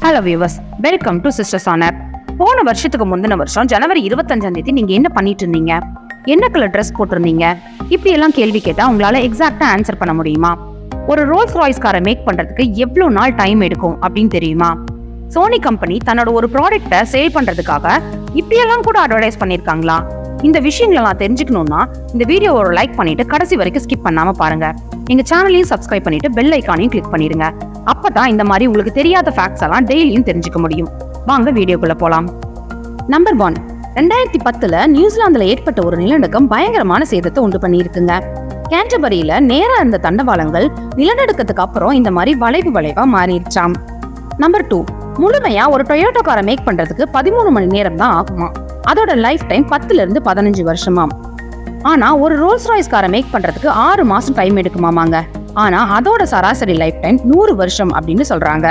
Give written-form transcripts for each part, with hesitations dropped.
Hello viewers, welcome to sisters on app. போன வருஷத்துக்கு முந்தின வருஷம் ஜனவரி 25 நீங்க என்ன பண்ணிட்டு இருந்தீங்க? என்ன கலர் ட்ரெஸ் போட்டிருந்தீங்க? இப்படி எல்லாம் கேள்வி கேட்டா உங்களால எக்ஸாக்டா ஆன்சர் பண்ண முடியுமா? ஒரு ரோல்ஸ் ராய்ஸ் காரை மேக் பண்றதுக்கு எவ்வளவு நாள் டைம் எடுக்கும் அப்படின்னு தெரியுமா? சோனி கம்பெனி தன்னோட ஒரு ப்ராடக்ட்டை சேல் பண்றதுக்காக இப்படியெல்லாம் கூட அட்வர்டைஸ் பண்ணிருக்காங்களா? இந்த விஷயங்களெல்லாம் தெரிஞ்சுக்கணும்னா இந்த வீடியோவை ஒரு லைக் பண்ணிட்டு கடைசி வரைக்கும் ஸ்கிப் பண்ணாம பாருங்க. எங்க சேனலையும் சப்ஸ்கிரைப் பண்ணிட்டு பெல் ஐக்கானையும் கிளிக் பண்ணிருங்க. அப்பதான் இந்த மாதிரி உங்களுக்கு தெரியாத ஃபேக்ட்ஸ் எல்லாம் டெய்லியும் தெரிஞ்சுக்க முடியும். வாங்க வீடியோக்குள்ள போலாம். நம்பர் 1, 2010 நியூசிலாந்துல ஏற்பட்ட ஒரு நிலநடுக்கம் பயங்கரமான சேதத்தை உண்டு பண்ணியிருக்குங்க. கேன்டர்பரியில நேரா இருந்த தண்டவாளங்கள் நிலநடுக்கத்துக்கு அப்புறம் இந்த மாதிரி வளைவா மாறிடுச்சாம். நம்பர் 2, முழுமையா ஒரு டொயோட்டோ காரை மேக் பண்றதுக்கு 13 மணி நேரம் தான் ஆகுமா. அதோட லைஃப் டைம் 10 இருந்து 15 வருஷமாம். ஆனா ஒரு ரோல்ஸ் ராய்ஸ் காரை மேக் பண்றதுக்கு 6 மாசம் டைம் எடுக்குமாமாங்க. ஆனா அதோட சராசரி லைஃப் டைம் 100 வருஷம் அப்படின்னு சொல்றாங்க.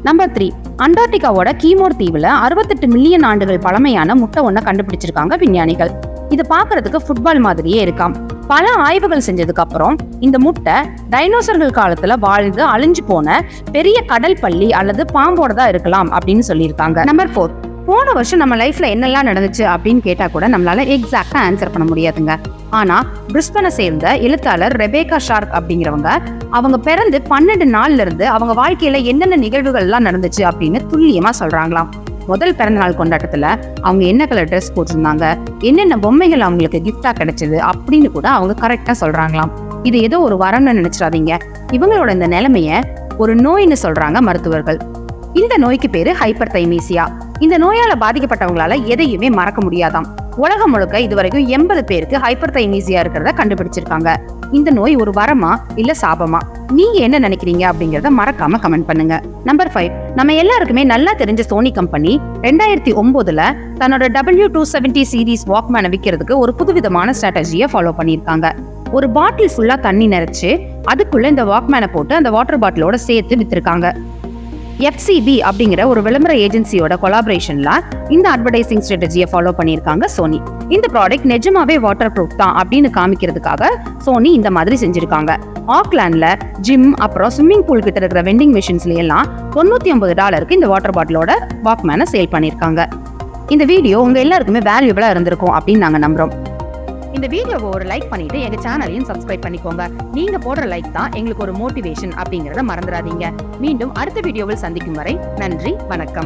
நம்பர் 3, அண்டார்டிகாவோட கீமோர் தீவுல 68 மில்லியன் ஆண்டுகள் பழமையான முட்டை ஒன்ன கண்டுபிடிச்சிருக்காங்க விஞ்ஞானிகள். இது பாக்குறதுக்கு ஃபுட்பால் மாதிரியே இருக்காம். பல ஆய்வுகள் செஞ்சதுக்கு அப்புறம் இந்த முட்டை டைனோசர்கள் காலத்துல வாழ்ந்து அழிஞ்சு போன பெரிய கடல் பள்ளி அல்லது பாம்போட தான் இருக்கலாம் அப்படின்னு சொல்லியிருக்காங்க. நம்பர் 4, போன வருஷம் நம்ம லைஃப்ல என்னெல்லாம் நடந்துச்சு அப்படின்னு கேட்டா கூட நம்மளால எக்ஸாக்டா ஆன்சர் பண்ண முடியாதுங்க. ஆனா பிரிஸ்பனை சேர்ந்த எழுத்தாளர் ரெபேக்கா ஷார்க் அப்படிங்கிறவங்க அவங்க பிறந்து 12 நாள்ல இருந்து அவங்க வாழ்க்கையில என்னென்ன நிகழ்வுகள் எல்லாம் நடந்துச்சு அப்படின்னு துல்லியமா சொல்றாங்களாம். முதல் பிறந்த நாள் கொண்டாட்டத்துல அவங்க என்ன கலர் ட்ரெஸ் போட்டிருந்தாங்க, என்னென்ன பொம்மைகள் அவங்களுக்கு கிஃப்டா கிடைச்சது அப்படின்னு கூட அவங்க கரெக்டா சொல்றாங்களாம். இது ஏதோ ஒரு வரம்னு நினைச்சிடாதீங்க. இவங்களோட இந்த நிலைமைய ஒரு நோய்னு சொல்றாங்க மருத்துவர்கள். இந்த நோய்க்கு பேரு ஹைப்பர் தைமீசியா. இந்த நோயால பாதிக்கப்பட்டவங்களால எதையுமே மறக்க முடியாதாம். உலகம் முழுக்க இதுவரைக்கும் 80 பேருக்கு ஹைப்பர் தைமீசியா இருக்கிறத கண்டுபிடிச்சிருக்காங்க. இந்த நோய் ஒரு வரமா இல்ல சாபமா? நீங்க என்ன நினைக்கிறீங்க அப்படிங்கறத மறக்காம கமெண்ட் பண்ணுங்க. நம்பர் 5, நம்ம எல்லாருக்குமே நல்லா தெரிஞ்ச சோனி கம்பெனி 2009 தன்னோட W270 சீரீஸ் வாக்மேனை விற்கிறதுக்கு ஒரு புதுவிதமான ஸ்ட்ராட்டஜியை ஃபாலோ பண்ணியிருக்காங்க. ஒரு பாட்டில் ஃபுல்லா தண்ணி நிறைச்சு அதுக்குள்ள இந்த வாக்மேனை போட்டு அந்த வாட்டர் பாட்டிலோட சேர்த்து வித்திருக்காங்க. FCB அப்படிங்கிற ஒரு விளம்பர ஏஜென்சியோட கொலாபரேஷன்ல இந்த அட்வர்டைசிங் ஸ்ட்ராட்டஜியை ஃபாலோ பண்ணியிருக்காங்க சோனி. இந்த ப்ராடக்ட் நிஜமாவே வாட்டர் ப்ரூஃப் தான் அப்படின்னு காமிக்கிறதுக்காக சோனி இந்த மாதிரி செஞ்சிருக்காங்க. ஆக்லாண்ட்ல ஜிம் அப்புறம் ஸ்விம்மிங் பூல் கிட்ட இருக்கிற வெண்டிங் மிஷின்ஸ்ல எல்லாம் $950 இந்த வாட்டர் பாட்டிலோட வாக்மேனை சேல் பண்ணியிருக்காங்க. இந்த வீடியோ உங்க எல்லாருக்குமே வேல்யூபிளா இருந்திருக்கும் அப்படின்னு நாங்க நம்புறோம். இந்த வீடியோவை ஒரு லைக் பண்ணிட்டு எங்க சேனலையும் சப்ஸ்கிரைப் பண்ணிக்கோங்க. நீங்க போடுற லைக் தான் எங்களுக்கு ஒரு மோட்டிவேஷன் அப்படிங்கறத மறந்துடாதீங்க. மீண்டும் அடுத்த வீடியோவில் சந்திக்கும் வரை நன்றி, வணக்கம்.